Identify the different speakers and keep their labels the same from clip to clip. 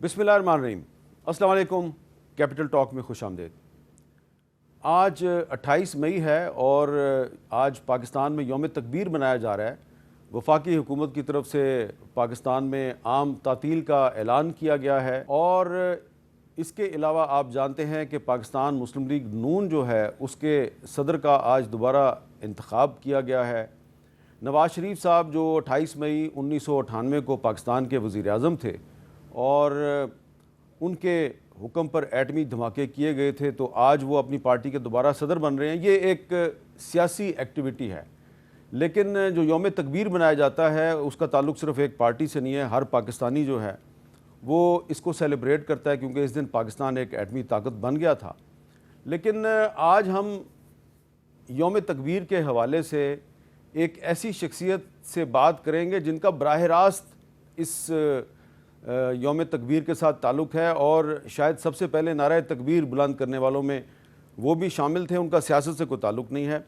Speaker 1: बिस्मिल्लाहिर्रहमानिर्रहीम। अस्सलाम वालेकुम। कैपिटल टॉक में खुश आमदीद। आज 28 मई है और आज पाकिस्तान में यौम तकबीर मनाया जा रहा है। वफाकी हुकूमत की तरफ से पाकिस्तान में आम तातील का ऐलान किया गया है और इसके अलावा आप जानते हैं कि पाकिस्तान मुस्लिम लीग नून जो है उसके सदर का आज दोबारा इंतखाब किया गया है। नवाज़ शरीफ साहब जो 28 मई 1998 को पाकिस्तान के वज़ीर आज़म थे और उनके हुक्म पर एटमी धमाके किए गए थे, तो आज वो अपनी पार्टी के दोबारा सदर बन रहे हैं। ये एक सियासी एक्टिविटी है, लेकिन जो यौम तकबीर मनाया जाता है उसका ताल्लुक सिर्फ़ एक पार्टी से नहीं है। हर पाकिस्तानी जो है वो इसको सेलिब्रेट करता है क्योंकि इस दिन पाकिस्तान एक एटमी ताकत बन गया था। लेकिन आज हम यौम तकबीर के हवाले से एक ऐसी शख्सियत से बात करेंगे जिनका बराह रास्त इस यौम तकबीर के साथ ताल्लुक़ है और शायद सबसे पहले नारा तकबीर बुलंद करने वालों में वो भी शामिल थे। उनका सियासत से कोई ताल्लुक़ नहीं है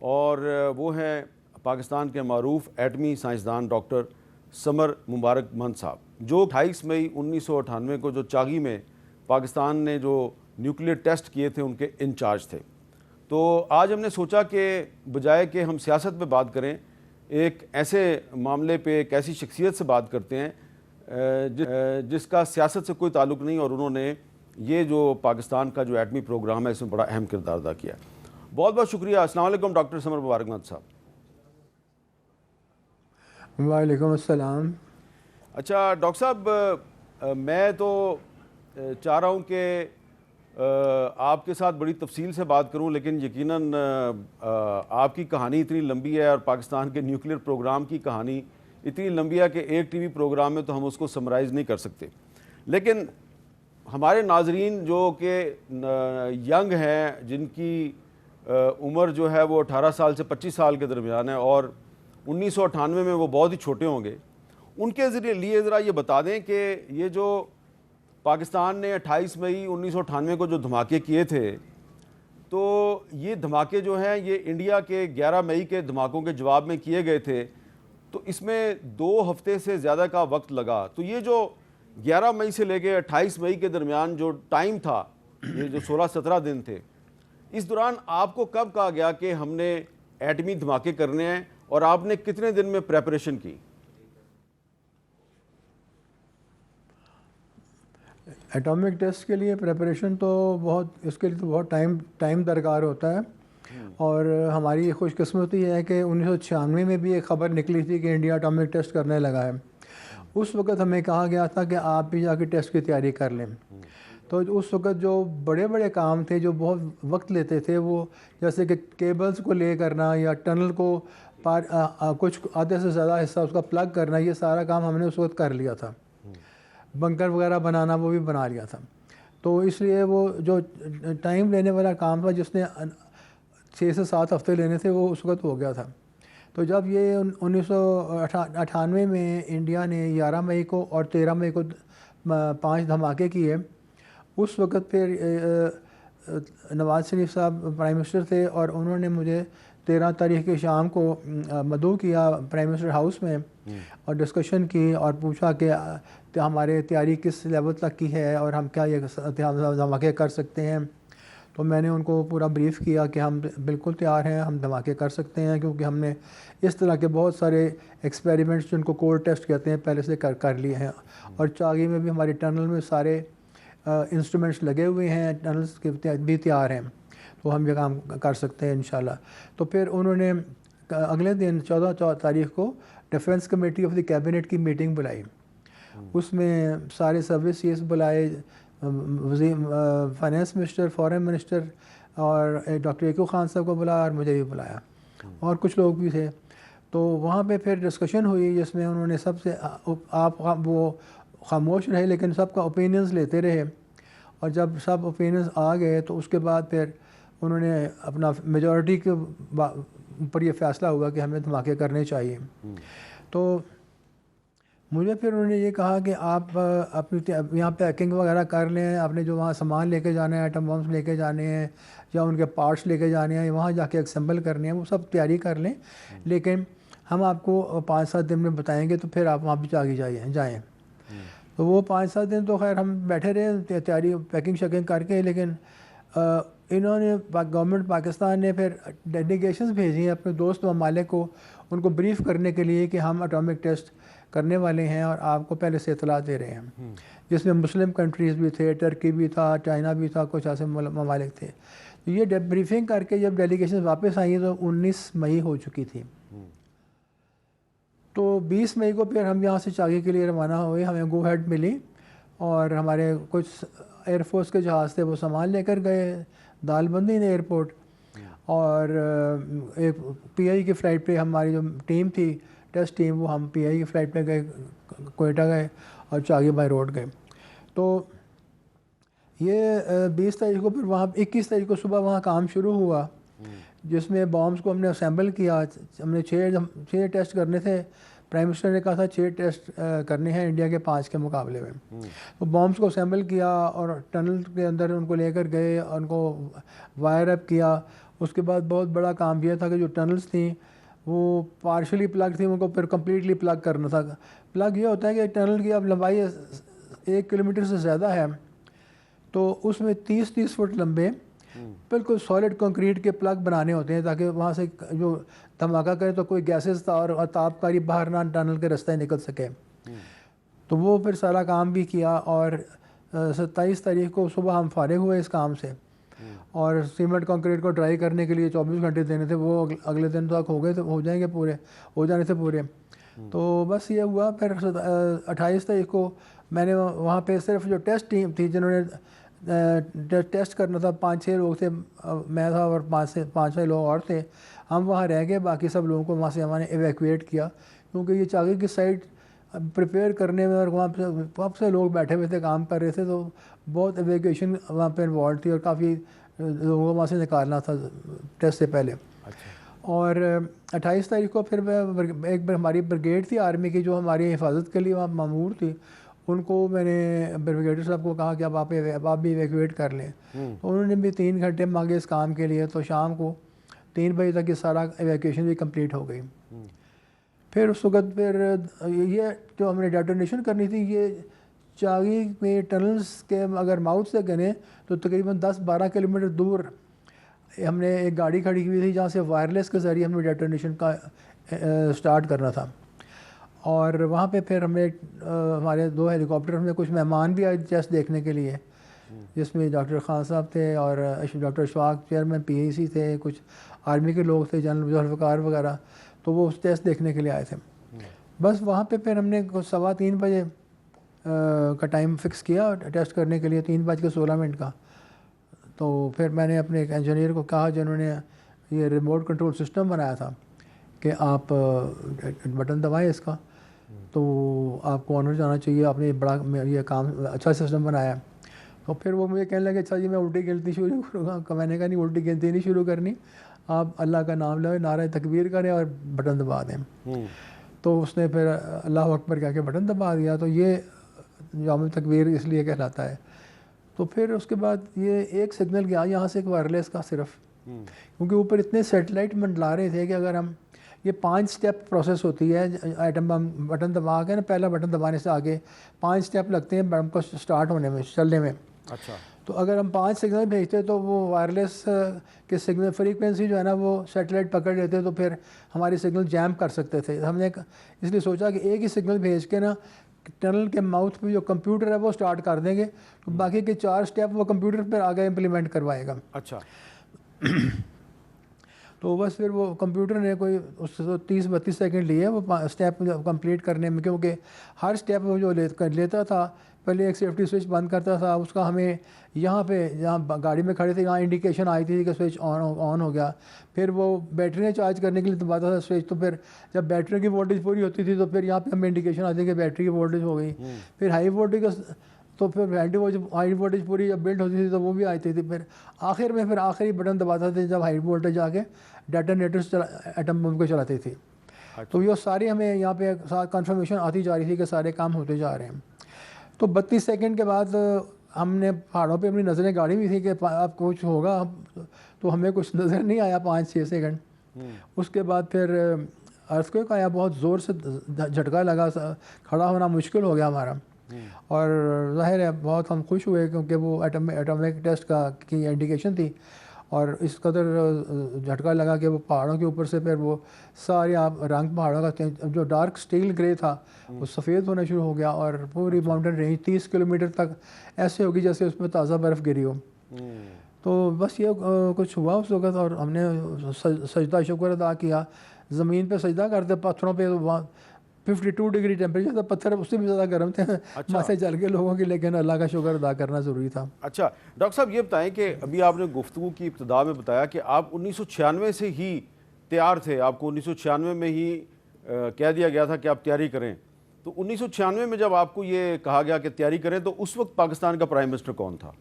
Speaker 1: और वो हैं पाकिस्तान के मारूफ़ एटमी साइंसदान डॉक्टर समर मुबारक मंद साहब, जो 28 मई 1998 को जो चागी में पाकिस्तान ने जो न्यूक्लियर टेस्ट किए थे उनके इंचार्ज थे। तो आज हमने सोचा कि बजाय कि हम सियासत पे बात करें, एक ऐसे मामले पे एक ऐसी शख्सियत से बात करते हैं जिसका सियासत से कोई ताल्लुक़ नहीं और उन्होंने ये जो पाकिस्तान का जो एटमी प्रोग्राम है इसमें बड़ा अहम किरदार अदा किया। बहुत बहुत शुक्रिया। अस्सलाम वालेकुम डॉक्टर समर मुबारक मंद साहब।
Speaker 2: वालेकुम अस्सलाम।
Speaker 1: अच्छा डॉक्टर साहब, मैं तो चाह रहा हूँ कि आपके साथ बड़ी तफसील से बात करूँ, लेकिन यकीनन आपकी कहानी इतनी लंबी है और पाकिस्तान के न्यूक्लियर प्रोग्राम की कहानी इतनी लंबी है कि एक टीवी प्रोग्राम में तो हम उसको समराइज़ नहीं कर सकते। लेकिन हमारे नाजरीन जो कि यंग हैं, जिनकी उम्र जो है वो 18 साल से 25 साल के दरमियान है और 1998 में वो बहुत ही छोटे होंगे, उनके लिए ज़रा ये बता दें कि ये जो पाकिस्तान ने 28 मई 1998 को जो धमाके किए थे, तो ये धमाके जो हैं ये इंडिया के 11 मई के धमाकों के जवाब में किए गए थे। तो इसमें 2 हफ्ते से ज़्यादा का वक्त लगा। तो ये जो 11 मई से लेके 28 मई के दरमियान जो टाइम था, ये जो 16-17 दिन थे, इस दौरान आपको कब कहा गया कि हमने एटमी धमाके करने हैं और आपने कितने दिन में प्रेपरेशन की?
Speaker 2: एटॉमिक टेस्ट के लिए प्रिपरेशन तो इसके लिए तो बहुत टाइम दरकार होता है और हमारी खुशकिस्मती है कि 1996 में भी एक ख़बर निकली थी कि इंडिया एटॉमिक टेस्ट करने लगा है। उस वक़्त हमें कहा गया था कि आप भी जाके टेस्ट की तैयारी कर लें। तो उस वक़्त जो बड़े बड़े काम थे जो बहुत वक्त लेते थे, वो जैसे कि केबल्स को ले करना या टनल को कुछ आधे से ज़्यादा हिस्सा उसका प्लग करना, ये सारा काम हमने उस वक्त कर लिया था। बंकर वगैरह बनाना वो भी बना लिया था। तो इसलिए वो जो टाइम लेने वाला काम था जिसने 6 से 7 हफ्ते लेने थे, वो उस वक्त हो गया था। तो जब ये 1998 में इंडिया ने 11 मई को और 13 मई को 5 धमाके किए, उस वक्त फिर नवाज़ शरीफ साहब प्राइम मिनिस्टर थे और उन्होंने मुझे 13 तारीख की शाम को मदऊ किया प्राइम मिनिस्टर हाउस में और डिस्कशन की और पूछा कि हमारे तैयारी किस लेवल तक की है और हम क्या ये धमाके कर सकते हैं। तो मैंने उनको पूरा ब्रीफ़ किया कि हम बिल्कुल तैयार हैं, हम धमाके कर सकते हैं, क्योंकि हमने इस तरह के बहुत सारे एक्सपेरिमेंट्स जिनको कोल्ड टेस्ट कहते हैं पहले से कर लिए हैं और चागी में भी हमारे टनल में सारे इंस्ट्रूमेंट्स लगे हुए हैं, टनल्स के भी तैयार हैं, तो हम ये काम कर सकते हैं इंशाल्लाह। तो फिर उन्होंने अगले दिन 14 तारीख को defence committee of the cabinet की मीटिंग बुलाई। उसमें सारे सर्विस चीफ बुलाए, फाइनेंस मिनिस्टर, फॉरेन मिनिस्टर और डॉक्टर एकू खान साहब को बुलाया और मुझे भी बुलाया और कुछ लोग भी थे। तो वहाँ पे फिर डिस्कशन हुई जिसमें उन्होंने सबसे वो खामोश रहे लेकिन सबका ओपिनियंस लेते रहे और जब सब ओपिनियंस आ गए तो उसके बाद फिर उन्होंने अपना मेजॉरिटी के ऊपर ये फ़ैसला हुआ कि हमें धमाके करने चाहिए। तो मुझे फिर उन्होंने ये कहा कि आप अपनी यहाँ पैकिंग वगैरह कर लें, आपने जो वहाँ सामान लेके जाना है, एटम बम्स लेके जाने हैं या उनके पार्ट्स लेके जाने हैं, वहाँ जाके असेंबल करने हैं, वो सब तैयारी कर लें, लेकिन हम आपको 5-7 दिन में बताएंगे, तो फिर आप वहाँ भी जाके जाएँ। तो वो 5-7 दिन तो खैर हम बैठे रहे तैयारी पैकिंग शैकिंग करके, लेकिन इन्होंने गवर्नमेंट पाकिस्तान ने फिर डेलीगेशंस भेजी हैं अपने दोस्त ममालिक को, उनको ब्रीफ करने के लिए कि हम एटॉमिक टेस्ट करने वाले हैं और आपको पहले से इतला दे रहे हैं, जिसमें मुस्लिम कंट्रीज़ भी थे, टर्की भी था, चाइना भी था, कुछ ऐसे ममालिक थे। तो ये ब्रीफिंग करके जब डेलीगेशन वापस आई तो 19 मई हो चुकी थी। तो 20 मई को फिर हम यहाँ से चागी के लिए रवाना हुए, हमें गो हेड मिली और हमारे कुछ एयरफोर्स के जहाज़ थे वो सामान लेकर गए दालबंदी ने एयरपोर्ट, और एक पीआई की फ़्लाइट पे हमारी जो टीम थी टेस्ट टीम, वो हम पीआई की फ़्लाइट पे गए, कोयटा गए और चागी बाई रोड गए। तो ये 20 तारीख को फिर वहाँ 21 तारीख को सुबह वहाँ काम शुरू हुआ, जिसमें बॉम्ब्स को हमने असेंबल किया। हमने 6 टेस्ट करने थे, प्राइम मिनिस्टर ने कहा था 6 टेस्ट करने हैं इंडिया के 5 के मुकाबले में। तो बॉम्ब्स को असेंबल किया और टनल के अंदर उनको लेकर गए, उनको वायर अप किया। उसके बाद बहुत बड़ा काम किया था कि जो टनल्स थी वो पार्शली प्लग थी, उनको फिर कम्प्लीटली प्लग करना था। प्लग ये होता है कि टनल की अब लंबाई 1 किलोमीटर से ज़्यादा है, तो उसमें 30-30 फुट लंबे बिल्कुल सॉलिड कंक्रीट के प्लग बनाने होते हैं, ताकि वहाँ से जो धमाका करे तो कोई गैसेस और तापकारी बाहर ना टनल के रास्ते निकल सके। तो वो फिर सारा काम भी किया और 27 तारीख को सुबह हम फारिग हुए इस काम से, और सीमेंट कंक्रीट को ड्राई करने के लिए 24 घंटे देने थे, वो अगले दिन तक हो गए, तो हो जाएंगे पूरे, हो जाने थे पूरे। तो बस ये हुआ। फिर 28 तारीख को मैंने वहाँ पे सिर्फ जो टेस्ट टीम थी जिन्होंने टेस्ट करना था, 5-6 लोग थे, मैं था और 5-6 लोग और थे, हम वहाँ रह गए। बाकी सब लोगों को वहाँ से हमने एवैक्यूएट किया, क्योंकि ये चागी की साइड प्रिपेयर करने में और वहाँ पे बहुत से लोग बैठे हुए थे, काम कर रहे थे, तो बहुत एवैक्यूएशन वहाँ पे इन्वॉल्व थी और काफ़ी लोगों को वहाँ से निकालना था टेस्ट से पहले। अच्छा। और 28 तारीख को फिर एक हमारी ब्रिगेड थी आर्मी की जो हमारी हिफाजत के लिए वहाँ मामूर थी, उनको मैंने ब्रिगेडियर साहब को कहा कि अब आप भी इवैक्यूएट कर लें। तो उन्होंने भी 3 घंटे मांगे इस काम के लिए, तो शाम को 3 बजे तक ये सारा इवैक्यूएशन भी कंप्लीट हो गई। फिर उस वक्त फिर ये जो हमने डेटोनेशन करनी थी, ये चागी में टनल्स के अगर माउथ से गने तो तकरीबन 10-12 किलोमीटर दूर हमने एक गाड़ी खड़ी हुई थी, जहाँ से वायरलेस के ज़रिए हमने डेटोनेशन का स्टार्ट करना था। और वहाँ पे फिर हमने हमारे 2 हेलीकॉप्टर में कुछ मेहमान भी आए टेस्ट देखने के लिए, जिसमें डॉक्टर खान साहब थे और डॉक्टर अशफाक चेयरमैन PIC थे, कुछ आर्मी के लोग थे, जनरल जुल्फ़िकार वगैरह, तो वो उस टेस्ट देखने के लिए आए थे। बस वहाँ पे फिर हमने 3:15 बजे का टाइम फ़िक्स किया टेस्ट करने के लिए, 3:16 का। तो फिर मैंने अपने एक इंजीनियर को कहा जिन्होंने ये रिमोट कंट्रोल सिस्टम बनाया था कि आप बटन दबाएं इसका, तो आपको ऑनर जाना चाहिए, आपने बड़ा ये काम अच्छा सिस्टम बनाया है। तो फिर वो मुझे कहने लगे अच्छा जी मैं उल्टी गिनती शुरू करूँगा। मैंने कहा नहीं, उल्टी गिनती नहीं शुरू करनी, आप अल्लाह का नाम लें, नारा तकबीर करें और बटन दबा दें। तो उसने फिर अल्लाह अकबर कह के बटन दबा दिया। तो ये जाम तकबीर इसलिए कहलाता है। तो फिर उसके बाद ये एक सिग्नल गया यहाँ से एक वायरलेस का सिर्फ, क्योंकि ऊपर इतने सैटेलाइट मंडला रहे थे कि अगर हम ये 5 स्टेप प्रोसेस होती है आइटम बम बटन दबा के ना, पहला बटन दबाने से आगे 5 स्टेप लगते हैं बम को स्टार्ट होने में, चलने में। अच्छा। तो अगर हम 5 सिग्नल भेजते तो वो वायरलेस के सिग्नल फ्रीक्वेंसी जो है ना वो सैटेलाइट पकड़ लेते, तो फिर हमारी सिग्नल जैम कर सकते थे। हमने इसलिए सोचा कि एक ही सिग्नल भेज के ना टनल के माउथ पे जो कंप्यूटर है वो स्टार्ट कर देंगे, तो बाकी के 4 स्टेप वो कंप्यूटर पर आगे इम्प्लीमेंट करवाएगा। अच्छा। तो बस फिर वो कंप्यूटर ने कोई उससे 30-32 सेकंड लिए वो स्टेप कंप्लीट करने में, क्योंकि हर स्टेप वो जो लेता था, पहले एक सेफ्टी स्विच बंद करता था, उसका हमें यहाँ पे जहाँ गाड़ी में खड़े थे यहाँ इंडिकेशन आई थी कि स्विच ऑन हो गया। फिर वो बैटरी चार्ज करने के लिए दबाता था स्विच, तो फिर जब बैटरी की वोल्टेज पूरी होती थी तो फिर यहाँ पे हमें इंडिकेशन आती थी कि बैटरी की वोल्टेज हो गई। फिर हाई वोल्टेज का, तो फिर हाई वोल्टेज पूरी जब बिल्ड होती थी तो वो भी आती थी। फिर आखिर में फिर आखिरी बटन दबाता थे जब हाई वोल्टेज आके डेटोनेटर्स एटम बम को चलाती थी। तो ये सारी हमें यहाँ पे कंफर्मेशन आती जा रही थी कि सारे काम होते जा रहे हैं। तो 32 सेकंड के बाद हमने पहाड़ों पे अपनी नज़रें गाड़ी हुई थी कि अब कुछ होगा, तो हमें कुछ नज़र नहीं आया 5-6 सेकंड। उसके बाद फिर अर्थक्वेक आया, बहुत ज़ोर से झटका लगा, खड़ा होना मुश्किल हो गया हमारा। और ज़ाहिर है बहुत हम खुश हुए क्योंकि वो एटॉमिक टेस्ट की इंडिकेशन थी और इस कदर झटका लगा कि वो पहाड़ों के ऊपर से फिर वो सारे आप रंग पहाड़ों का जो डार्क स्टील ग्रे था वो सफ़ेद होना शुरू हो गया और पूरी माउंटेन रेंज 30 किलोमीटर तक ऐसे होगी जैसे उसमें ताज़ा बर्फ़ गिरी हो। तो बस ये कुछ हुआ उस वक्त और हमने सजदा शुक्र अदा किया। ज़मीन पे सजदा करते पत्थरों पे, तो वहाँ 52 डिग्री टेम्परेचर था, पत्थर उससे भी ज़्यादा गर्म थे।
Speaker 1: अच्छा।
Speaker 2: माथे जल के लोगों की, लेकिन अल्लाह का शुक्र अदा करना ज़रूरी था।
Speaker 1: अच्छा डॉक्टर साहब, ये बताएं कि अभी आपने गुफ्तगू की इब्तिदा में बताया कि आप 1996 से ही तैयार थे, आपको 1996 में ही कह दिया गया था कि आप तैयारी करें। तो 1996 में जब आपको ये कहा गया कि तैयारी करें, तो उस वक्त पाकिस्तान का प्राइम मिनिस्टर कौन था?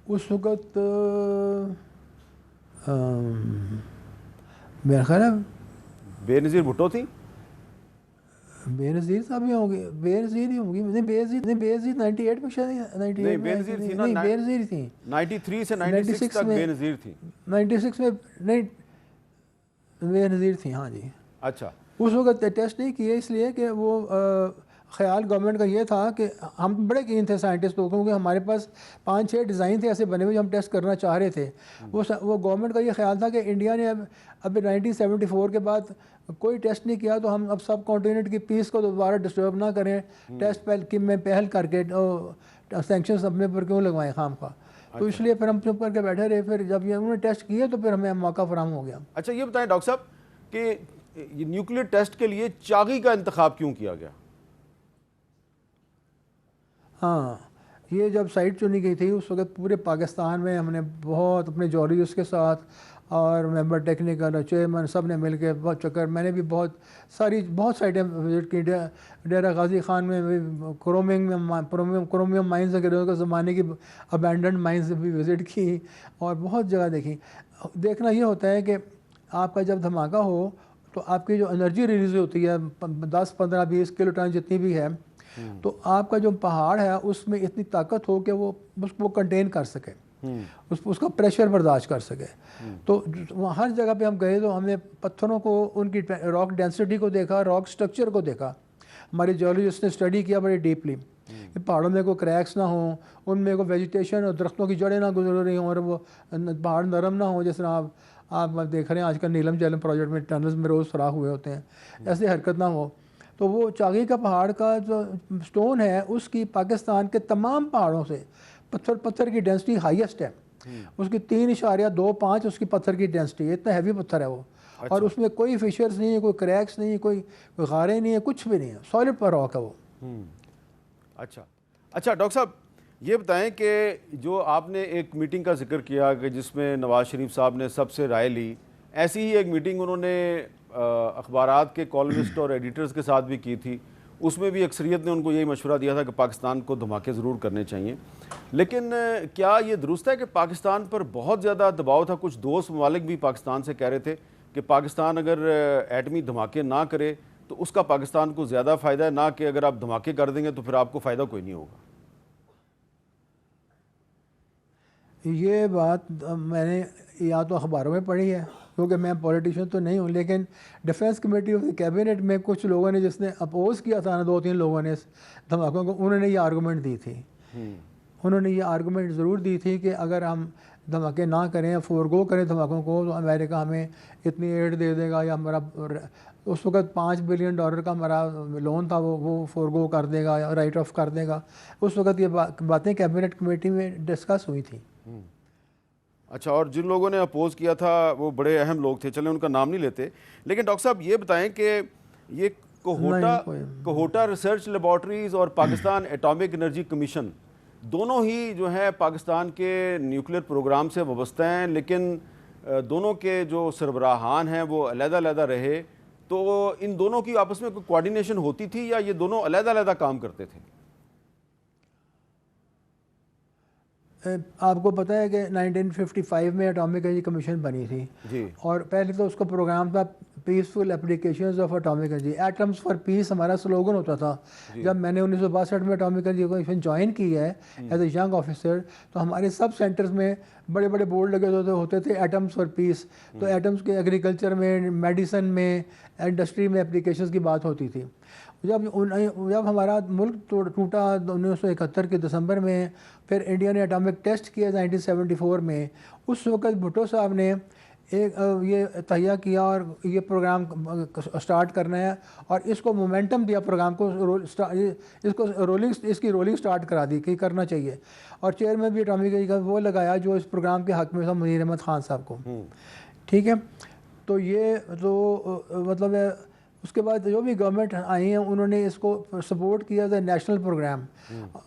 Speaker 2: उस वक्त मेरा ख्याल है
Speaker 1: बेनज़ीर भुट्टो थी।
Speaker 2: बेनज़ीर साहब ही होंगे, बेनज़ीर ही होंगी, नहीं बेनज़ीर 98 में शायद, 98
Speaker 1: नहीं,
Speaker 2: में
Speaker 1: बेनज़ीर थी ना,
Speaker 2: नहीं बेनज़ीर थी
Speaker 1: 93 से 96 तक बेनज़ीर थी।
Speaker 2: 96 में नहीं बेनज़ीर थी, हाँ जी।
Speaker 1: अच्छा।
Speaker 2: उस वक्त टेस्ट नहीं किए इसलिए कि वो ख्याल गवर्नमेंट का ये था कि हम बड़े कीन थे साइंटिस्ट लोग, क्योंकि हमारे पास 5-6 डिज़ाइन थे ऐसे बने हुए जो हम टेस्ट करना चाह रहे थे। वो गवर्नमेंट का ये ख्याल था कि इंडिया ने अब 1974 के बाद कोई टेस्ट नहीं किया, तो हम अब सब कॉन्टिनेंट की पीस को दोबारा डिस्टर्ब ना करें, टेस्ट में पहल करके सेंक्शंस अपने पर क्यों लगवाएं खाम खा। तो इसलिए फिर हम चुप करके बैठे रहे। फिर जब ये उन्होंने टेस्ट किए तो फिर हमें मौका फराहम हो गया।
Speaker 1: अच्छा, ये बताएं डॉक्टर साहब कि ये न्यूक्लियर टेस्ट के लिए चागी का इंतखाब क्यों किया गया?
Speaker 2: हाँ, ये जब साइट चुनी गई थी उस वक्त पूरे पाकिस्तान में हमने बहुत अपने जॉरियस के साथ और मेंबर टेक्निकल और चेयरमैन सब ने मिल के बहुत चक्कर, मैंने भी बहुत साइटें विज़िट की। डेरा गाजी खान में भी क्रोमियम माइंस वगैरह के ज़माने की अबैंडन माइंस भी विज़िट की और बहुत जगह देखी। देखना ये होता है कि आपका जब धमाका हो तो आपकी जो एनर्जी रिलीज़ होती है 10, 15, 20 किलो टन जितनी भी है, तो आपका जो पहाड़ है उसमें इतनी ताकत हो कि वो उसको कंटेन कर सके, उसका प्रेशर बर्दाश्त कर सके। तो वहाँ हर जगह पे हम गए तो हमने पत्थरों को, उनकी रॉक डेंसिटी को देखा, रॉक स्ट्रक्चर को देखा। हमारे जियोलॉजिस्ट ने स्टडी किया बड़े डीपली कि पहाड़ों में कोई क्रैक्स ना हो, उनमें कोई वेजिटेशन और दरख्तों की जड़ें ना गुजर रही हों और वो पहाड़ नरम ना हो। जिस तरह आप देख रहे हैं आजकल नीलम झेलम प्रोजेक्ट में टनल्स में रोज़ सुराख हुए होते हैं, ऐसी हरकत ना हो। तो वो चागी का पहाड़ का जो स्टोन है उसकी पाकिस्तान के तमाम पहाड़ों से पत्थर की डेंसिटी हाईएस्ट है। उसकी 3.25 उसकी पत्थर की डेंसिटी है, इतना हैवी पत्थर है वो। अच्छा। और उसमें कोई फिशर्स नहीं है, कोई क्रैक्स नहीं है, कोई गारे नहीं है, कुछ भी नहीं है, सॉलिड पर रॉक है वो।
Speaker 1: अच्छा डॉक्टर साहब, ये बताएं कि जो आपने एक मीटिंग का जिक्र किया कि जिसमें नवाज़ शरीफ साहब ने सबसे राय ली, ऐसी ही एक मीटिंग उन्होंने अखबारात के कॉलमिस्ट और एडिटर्स के साथ भी की थी। उसमें भी अक्सरियत ने उनको यही मशवरा दिया था कि पाकिस्तान को धमाके ज़रूर करने चाहिए। लेकिन क्या ये दुरुस्त है कि पाकिस्तान पर बहुत ज़्यादा दबाव था? कुछ दोस्त ममालिक भी पाकिस्तान से कह रहे थे कि पाकिस्तान अगर एटमी धमाके ना करे तो उसका पाकिस्तान को ज़्यादा फ़ायदा है, ना कि अगर आप धमाके कर देंगे तो फिर आपको फ़ायदा कोई नहीं होगा।
Speaker 2: ये बात मैंने या तो अखबारों में पढ़ी है, क्योंकि मैं पॉलिटिशियन तो नहीं हूँ, लेकिन defence committee of the cabinet में कुछ लोगों ने जिसने अपोज़ किया था ना, 2-3 लोगों ने धमाकों को, उन्होंने ये आर्गूमेंट दी थी। उन्होंने ये आर्गूमेंट ज़रूर दी थी कि अगर हम धमाके ना करें, फोरगो करें धमाकों को, तो अमेरिका हमें इतनी एड दे देगा, या हमारा उस वक्त $5 बिलियन का हमारा लोन था वो फोरगो कर देगा या राइट ऑफ कर देगा। उस वक्त ये बातें कैबिनेट कमेटी में डिस्कस हुई थी।
Speaker 1: अच्छा, और जिन लोगों ने अपोज़ किया था वो बड़े अहम लोग थे, चलें उनका नाम नहीं लेते। लेकिन डॉक्टर साहब ये बताएं कि ये कोहोटा रिसर्च लेबॉर्ट्रीज़ और पाकिस्तान एटॉमिक एनर्जी कमीशन दोनों ही जो है पाकिस्तान के न्यूक्लियर प्रोग्राम से वाबस्ता हैं, लेकिन दोनों के जो सरबराहान हैं वो अलग-अलग रहे। तो इन दोनों की आपस में कोई कोऑर्डिनेशन होती थी या ये दोनों अलग-अलग काम करते थे?
Speaker 2: आपको पता है कि 1955 में एटॉमिक एनर्जी कमीशन बनी थी
Speaker 1: जी।
Speaker 2: और पहले तो उसका प्रोग्राम था peaceful applications of atomic energy, atoms for piece हमारा स्लोगन होता था। जब मैंने 1962 में एटॉमिक एनर्जी कमीशन ज्वाइन की है एज ए यंग ऑफिसर, तो हमारे सब सेंटर्स में बड़े बड़े बोर्ड लगे होते थे एटम्स फॉर पीस। तो एटम्स के एग्रीकल्चर में, मेडिसिन में, इंडस्ट्री में एप्लीकेशंस की बात होती थी। जब हमारा मुल्क टूटा 1971 के दिसंबर में, फिर इंडिया ने एटॉमिक टेस्ट किया 1974 में, उस वक्त भुट्टो साहब ने एक ये तहिया किया और ये प्रोग्राम स्टार्ट करना है, और इसको मोमेंटम दिया प्रोग्राम को, इसकी रोलिंग स्टार्ट करा दी कि करना चाहिए, और चेयरमैन भी एटॉमिक का वो लगाया जो इस प्रोग्राम के हक़ में था, मुनीर अहमद ख़ान साहब को। ठीक है, तो ये तो मतलब है। उसके बाद जो भी गवर्नमेंट आई हैं उन्होंने इसको सपोर्ट किया था, नेशनल प्रोग्राम,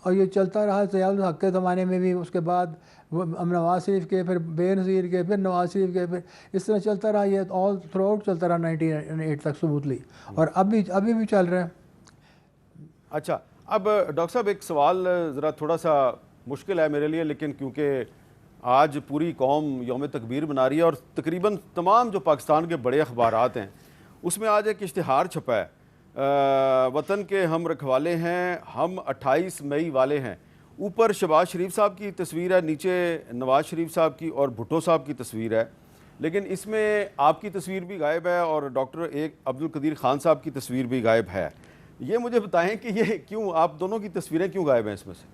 Speaker 2: और ये चलता रहा ज़ियाउल हक़ के ज़माने में भी, उसके बाद नवाज शरीफ के, फिर बेनज़ीर के, फिर नवाज शरीफ के, फिर इस तरह चलता रहा, ये ऑल थ्रू आउट चलता रहा 1998 तक सबूतली, और अभी भी चल रहा है।
Speaker 1: अच्छा, अब डॉक्टर साहब एक सवाल ज़रा थोड़ा सा मुश्किल है मेरे लिए, लेकिन क्योंकि आज पूरी कौम यौम तकबीर मना रही है और तकरीबन तमाम जो पाकिस्तान के बड़े अखबारात हैं उसमें आज एक इश्तिहार छपा है, वतन के हम रखवाले हैं, हम 28 मई वाले हैं। ऊपर शहबाज शरीफ साहब की तस्वीर है, नीचे नवाज़ शरीफ साहब की और भुट्टो साहब की तस्वीर है, लेकिन इसमें आपकी तस्वीर भी गायब है और डॉक्टर अब्दुल कदीर खान साहब की तस्वीर भी गायब है। ये मुझे बताएं कि ये क्यों, आप दोनों की तस्वीरें क्यों गायब हैं इसमें से?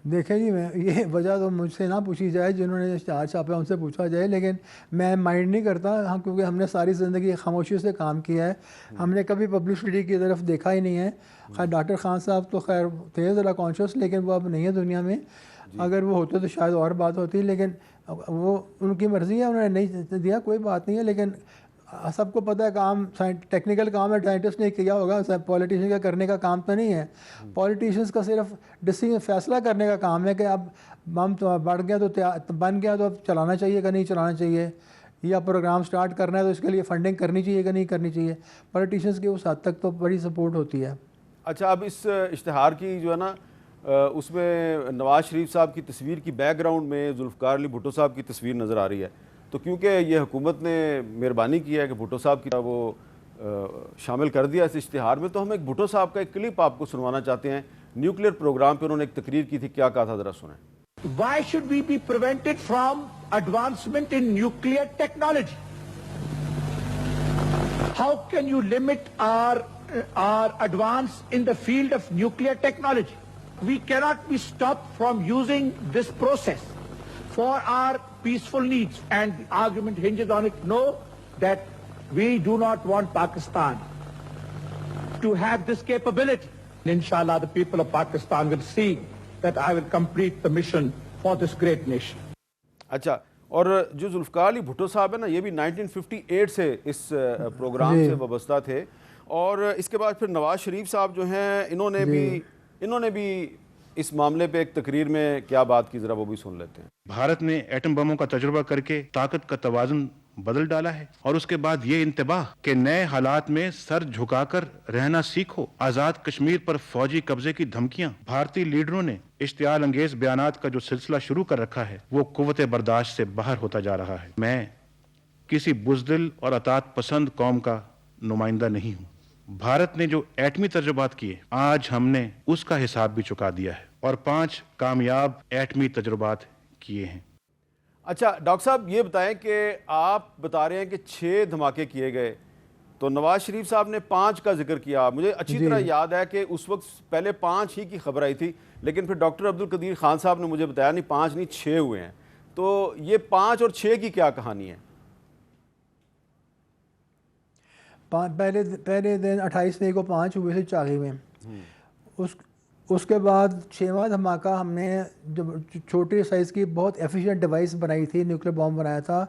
Speaker 2: देखें जी, मैं ये वजह तो मुझसे ना पूछी जाए, जिन्होंने इश्तिहार छापा उनसे पूछा जाए, लेकिन मैं माइंड नहीं करता। हम क्योंकि हमने सारी ज़िंदगी खामोशी से काम किया है, हमने कभी पब्लिसिटी की तरफ देखा ही नहीं है। खैर डॉक्टर खान साहब तो खैर थे ज़रा कॉन्शियस, लेकिन वो अब नहीं है दुनिया में। अगर वो होते तो शायद और बात होती, लेकिन वो उनकी मर्ज़ी है, उन्होंने नहीं दिया, कोई बात नहीं है। लेकिन सबको पता है काम टेक्निकल काम है, साइंटिस्ट ने किया होगा, पॉलिटिशियन का करने का काम तो नहीं है। पॉलिटिशियंस का सिर्फ डिसीजन फैसला करने का काम है कि अब बम तो बढ़ गया, तो बन गया, तो अब चलाना चाहिए कि नहीं चलाना चाहिए, या प्रोग्राम स्टार्ट करना है तो इसके लिए फंडिंग करनी चाहिए कि नहीं करनी चाहिए। पॉलिटिशियंस की उस हद तक तो बड़ी सपोर्ट होती है।
Speaker 1: अच्छा, अब इस इश्तिहार की जो है ना, उसमें नवाज़ शरीफ साहब की तस्वीर की बैकग्राउंड में जुल्फ़िकार अली भुट्टो साहब की तस्वीर नज़र आ रही है, तो क्योंकि ये हुकूमत ने मेहरबानी की है कि भुट्टो साहब की वो शामिल कर दिया इस इश्तिहार में, तो हम एक भुट्टो साहब का एक क्लिप आपको सुनवाना चाहते हैं। न्यूक्लियर प्रोग्राम पे उन्होंने एक तकरीर की थी, क्या कहा था, ज़रा सुनें।
Speaker 3: Why should we be prevented from advancement in nuclear technology? How can you limit our advance in the field of nuclear technology? We cannot be stopped from using this process for our peaceful needs, and the argument hinges on it. No, that we do not want Pakistan to have this capability. Inshallah, the people of Pakistan will see that I will complete the mission for this great nation.
Speaker 1: अच्छा, और जो जुल्फ़िकार अली भुट्टो साहब है ना, ये भी 1958 से इस प्रोग्राम से वाबस्ता थे, और इसके बाद फिर नवाज़ शरीफ साहब जो हैं, इन्होंने भी इस मामले पे एक तकरीर में क्या बात की, जरा वो भी सुन लेते हैं।
Speaker 4: भारत ने एटम बमों का तजुर्बा करके ताकत का तवाज़ुन बदल डाला है, और उसके बाद ये इंतबाह के नए हालात में सर झुकाकर रहना सीखो। आजाद कश्मीर पर फौजी कब्जे की धमकियां, भारतीय लीडरों ने इश्तियाल अंगेज बयानात का जो सिलसिला शुरू कर रखा है, वो कुव्वत बर्दाश्त से बाहर होता जा रहा है। मैं किसी बुज़दिल और अतात पसंद कौम का नुमाइंदा नहीं हूँ। भारत ने जो एटमी तजुर्बात किए, आज हमने उसका हिसाब भी चुका दिया है, और 5 कामयाब एटमी तजुर्बात किए हैं।
Speaker 1: अच्छा डॉक्टर साहब, ये बताएं कि आप बता रहे हैं कि 6 धमाके किए गए, तो नवाज शरीफ साहब ने 5 का जिक्र किया। मुझे अच्छी तरह याद है कि उस वक्त पहले 5 ही की खबर आई थी, लेकिन फिर डॉक्टर अब्दुल कदीर खान साहब ने मुझे बताया नहीं 5 नहीं 6 हुए हैं। तो ये 5 और 6 की क्या कहानी है?
Speaker 2: पहले दिन 28 मई को 5 हुए थे चागी में। उसके बाद 6वां धमाका हमने जब छोटे साइज़ की बहुत एफिशिएंट डिवाइस बनाई थी, न्यूक्लियर बॉम्ब बनाया था,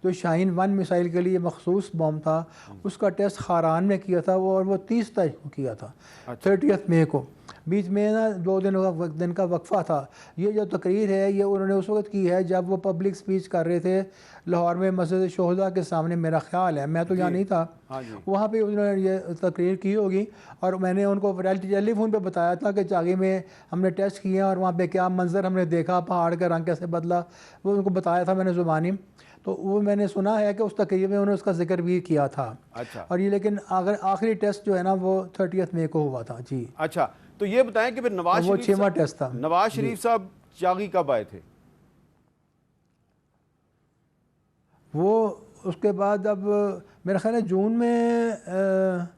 Speaker 2: जो शाहीन 1 मिसाइल के लिए मखसूस बॉम्ब था। उसका टेस्ट खारान में किया था वो, और वो 30 तारीख को किया था। 30 मई को। बीच में ना 2 दिन का वक्फा था। ये जो तकरीर है ये उन्होंने उस वक्त की है जब वो पब्लिक स्पीच कर रहे थे लाहौर में मस्जिद शोहदा के सामने, मेरा ख्याल है, मैं तो यहाँ नहीं था। वहाँ पे उन्होंने ये तकरीर की होगी, और मैंने उनको टेलीफोन पे बताया था कि चागी में हमने टेस्ट किए और वहाँ पे क्या मंजर हमने देखा, पहाड़ का रंग कैसे बदला, वो उनको बताया था मैंने ज़ुबानी। तो वो मैंने सुना है कि उस तकरीर में उन्होंने उसका जिक्र भी किया था।
Speaker 1: अच्छा।
Speaker 2: और ये लेकिन अगर आखिरी टेस्ट जो है ना वो 30 मई को हुआ था जी।
Speaker 1: अच्छा, तो ये बताएं कि फिर नवाज
Speaker 2: वो 6वां टेस्ट था।
Speaker 1: नवाज शरीफ साहब चागी कब आए थे?
Speaker 2: वो उसके बाद अब मेरा ख्याल है जून में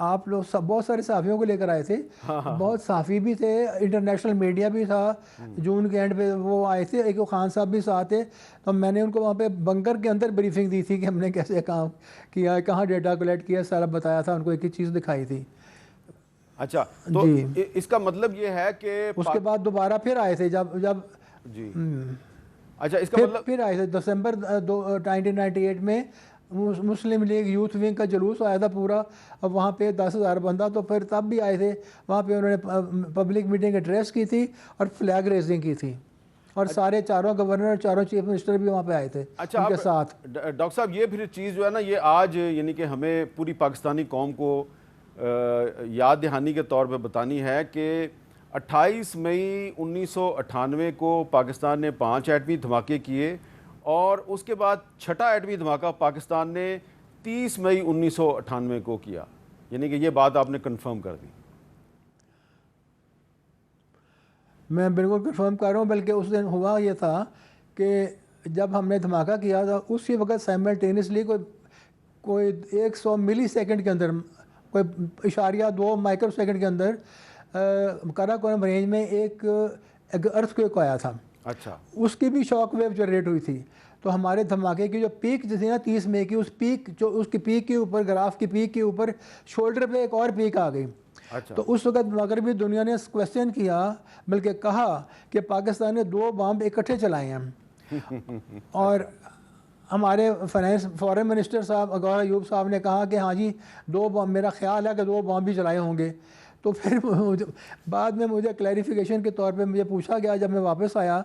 Speaker 2: आप लोग सब बहुत सारे सहाफ़ियों को लेकर आए थे। बहुत सहाफ़ी भी थे, इंटरनेशनल मीडिया भी था। जून के एंड पे वो आए थे, एक वो खान साहब भी साथ थे। तो मैंने उनको वहाँ पे बंकर के अंदर ब्रीफिंग दी थी कि हमने कैसे काम किया, कहाँ डेटा कलेक्ट किया, सारा बताया था उनको, एक एक चीज़ दिखाई थी।
Speaker 1: अच्छा, तो इसका मतलब ये है कि
Speaker 2: उसके बाद दोबारा फिर आए थे जब जब
Speaker 1: जी अच्छा, इसका मतलब
Speaker 2: फिर आए थे दिसंबर 1998 में मुस्लिम लीग यूथ विंग का जुलूस आया था पूरा। अब वहाँ पे 10,000 बंदा, तो फिर तब भी आए थे। वहाँ पे उन्होंने पब्लिक मीटिंग एड्रेस की थी और फ्लैग रेजिंग की थी, और सारे चारों गवर्नर और चारों चीफ मिनिस्टर भी वहाँ पे आए थे।
Speaker 1: अच्छा,
Speaker 2: उनके साथ
Speaker 1: डॉक्टर साहब, ये फिर चीज़ जो है ना, ये आज यानी कि हमें पूरी पाकिस्तानी कौम को याद दहानी के तौर पे बतानी है कि 28 मई 1998 को पाकिस्तान ने 5 एटमी धमाके किए, और उसके बाद छठा एटमी धमाका पाकिस्तान ने 30 मई 1998 को किया। यानी कि ये बात आपने कंफर्म कर दी।
Speaker 2: मैं बिल्कुल कंफर्म कर रहा हूँ, बल्कि उस दिन हुआ ये था कि जब हमने धमाका किया था उसी वक्त साइमल्टेनियसली कोई 100 मिली सेकेंड के अंदर, कोई इशारिया 2 माइक्रो सेकेंड के अंदर काराकोरम रेंज में एक अर्थक्वेक आया था।
Speaker 1: अच्छा,
Speaker 2: उसकी भी शॉक वेव जनरेट हुई थी। तो हमारे धमाके की जो पीक थी ना 30 मई की, उस पीक जो उसकी पीक के ऊपर, ग्राफ की पीक के ऊपर शोल्डर पे एक और पीक आ गई।
Speaker 1: अच्छा।
Speaker 2: तो उस वक्त मगरबी दुनिया ने क्वेश्चन किया, बल्कि कहा कि पाकिस्तान ने 2 बम इकट्ठे चलाए हैं। और हमारे फॉरेन मिनिस्टर साहब गौहर अयूब साहब ने कहा कि हाँ जी 2 बम, मेरा ख्याल है कि 2 बम भी चलाए होंगे। तो फिर बाद में मुझे क्लैरिफिकेशन के तौर पे मुझे पूछा गया, जब मैं वापस आया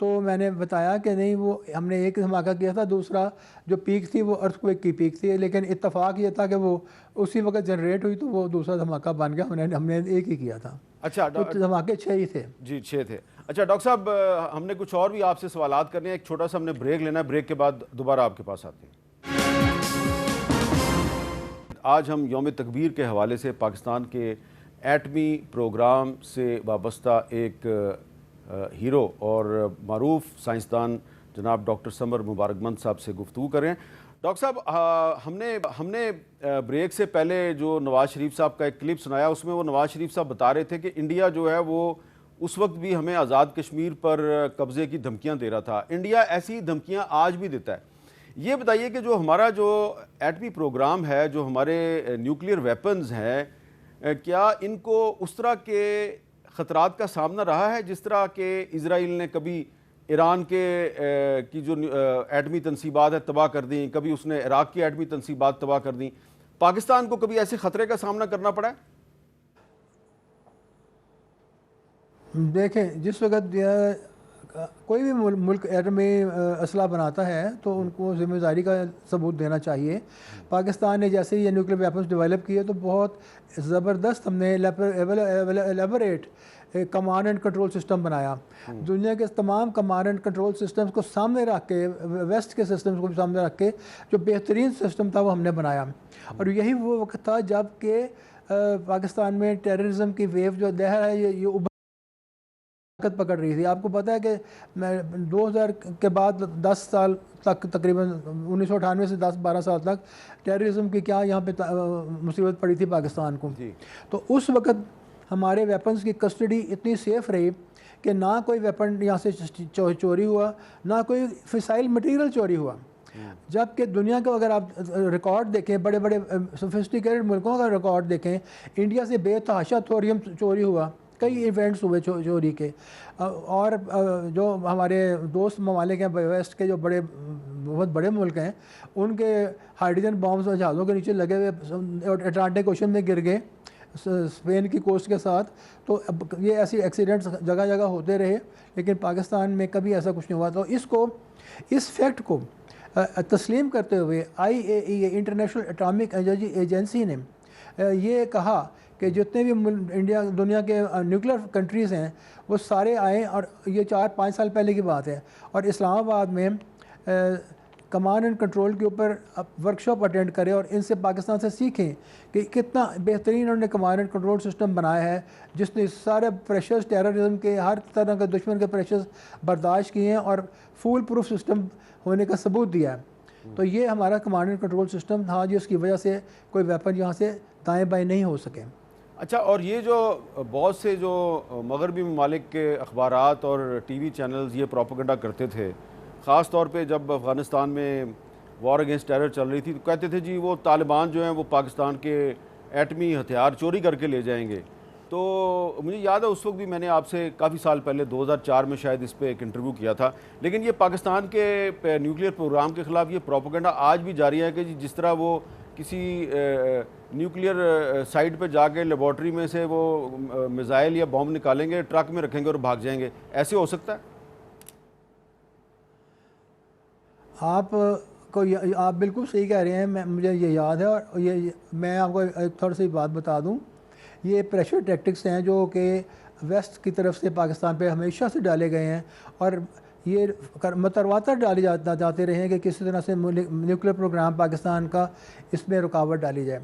Speaker 2: तो मैंने बताया कि नहीं, वो हमने एक धमाका किया था, दूसरा जो पीक थी वो अर्थक्वेक की पीक थी, लेकिन इत्तफाक ये था कि वो उसी वक्त जनरेट हुई, तो वो दूसरा धमाका बन गया। हमने एक ही किया था।
Speaker 1: अच्छा,
Speaker 2: तो धमाके 6 ही थे।
Speaker 1: जी 6 थे। अच्छा डॉक्टर साहब, हमने कुछ और भी आपसे सवालात करने हैं। एक छोटा सा हमने ब्रेक लेना है, ब्रेक के बाद दोबारा आपके पास आते हैं। आज हम यौम तकबीर के हवाले से पाकिस्तान के एटमी प्रोग्राम से वाबस्ता एक हीरो और मारूफ साइंसदान जनाब डॉक्टर समर मुबारकमंद साहब से गुफ्तगू करें। डॉक्टर साहब, हमने ब्रेक से पहले जो नवाज़ शरीफ साहब का एक क्लिप सुनाया, उसमें वो नवाज़ शरीफ साहब बता रहे थे कि इंडिया जो है वो उस वक्त भी हमें आज़ाद कश्मीर पर कब्ज़े की धमकियां दे रहा था। इंडिया ऐसी धमकियां आज भी देता है। ये बताइए कि जो हमारा जो एटमी प्रोग्राम है, जो हमारे न्यूक्लियर वेपन्स हैं, क्या इनको उस तरह के ख़तरात का सामना रहा है जिस तरह के इजराइल ने कभी ईरान की जो एटमी तनसीबात है तबाह कर दी, कभी उसने इराक़ की एटमी तनसीबात तबाह कर दी। पाकिस्तान को कभी ऐसे ख़तरे का सामना करना पड़ा है?
Speaker 2: देखें, जिस वक्त कोई भी मुल्क एटमी असला बनाता है तो उनको ज़िम्मेदारी का सबूत देना चाहिए। पाकिस्तान ने जैसे ही ये न्यूक्लियर वेपन्स डेवलप किए तो बहुत ज़बरदस्त हमने elaborate command and control system बनाया। दुनिया के तमाम कमांड एंड कंट्रोल सिस्टम्स को सामने रख के, वेस्ट के सिस्टम्स को भी सामने रख के, जो बेहतरीन सिस्टम था वो हमने बनाया। और यही वो वक्त था जब के पाकिस्तान में टेररिज्म की वेव जो लहर है ये पकड़ रही थी। आपको पता है कि मैं 2000 के बाद 10 साल तक, तकरीबन 1998 से 10-12 साल तक टेररिज्म की क्या यहाँ पे मुसीबत पड़ी थी पाकिस्तान को। तो उस वक्त हमारे वेपन्स की कस्टडी इतनी सेफ़ रही कि ना कोई वेपन यहाँ से चोरी हुआ, ना कोई फिसाइल मटेरियल चोरी हुआ। जबकि दुनिया का अगर आप रिकॉर्ड देखें, बड़े बड़े सोफिस्टिकेटेड मुल्कों का रिकॉर्ड देखें, इंडिया से बेतहाशा थोरियम चोरी हुआ, कई इवेंट्स हुए चोरी के। और जो हमारे दोस्त ममालिक हैं वेस्ट के, जो बहुत बड़े मुल्क हैं, उनके हाइड्रोजन बॉम्ब्स जहाज़ों के नीचे लगे हुए अटलांटिक ओशन में गिर गए स्पेन की कोस्ट के साथ। तो अब ये ऐसे एक्सीडेंट्स जगह जगह होते रहे, लेकिन पाकिस्तान में कभी ऐसा कुछ नहीं हुआ। तो इस फैक्ट को तस्लीम करते हुए IAEA international atomic energy agency ने ये कहा कि जितने भी दुनिया के न्यूक्लियर कंट्रीज़ हैं वो सारे आएँ, और ये 4-5 साल पहले की बात है, और इस्लामाबाद में कमांड एंड कंट्रोल के ऊपर वर्कशॉप अटेंड करें और इनसे पाकिस्तान से सीखें कि कितना बेहतरीन उन्होंने कमांड एंड कंट्रोल सिस्टम बनाया है, जिसने सारे प्रेशर्स, टेररिज्म के हर तरह के दुश्मन के प्रेशर्स बर्दाश्त किए हैं और फुल प्रूफ सिस्टम होने का सबूत दिया है। तो ये हमारा कमांड एंड कंट्रोल सिस्टम था जिसकी वजह से कोई वेपन यहाँ से दाएँ बाएँ नहीं हो सके।
Speaker 1: अच्छा, और ये जो बहुत से जो मगरबी ममालिक के अखबारात और टीवी चैनल्स ये प्रोपेगेंडा करते थे, ख़ास तौर पे जब अफ़गानिस्तान में वॉर अगेंस्ट टेरर चल रही थी, तो कहते थे जी वो तालिबान जो हैं वो पाकिस्तान के एटमी हथियार चोरी करके ले जाएंगे। तो मुझे याद है उस वक्त भी मैंने आपसे काफ़ी साल पहले 2004 में शायद इस पर एक इंटरव्यू किया था। लेकिन ये पाकिस्तान के न्यूक्लियर प्रोग्राम के ख़िलाफ़ ये प्रोपेगेंडा आज भी जारी है कि जिस तरह वो किसी न्यूक्लियर साइट पे जाके लेबॉर्ट्री में से वो मिसाइल या बॉम्ब निकालेंगे, ट्रक में रखेंगे और भाग जाएंगे, ऐसे हो सकता है?
Speaker 2: आप बिल्कुल सही कह रहे हैं। मुझे ये याद है, और ये मैं आपको एक थोड़ी सी बात बता दूं। ये प्रेशर टैक्टिक्स हैं जो कि वेस्ट की तरफ से पाकिस्तान पे हमेशा से डाले गए हैं, और ये मतरवातर डाले जाते रहे हैं कि किसी तरह से न्यूक्लियर प्रोग्राम पाकिस्तान का इसमें रुकावट डाली जाए।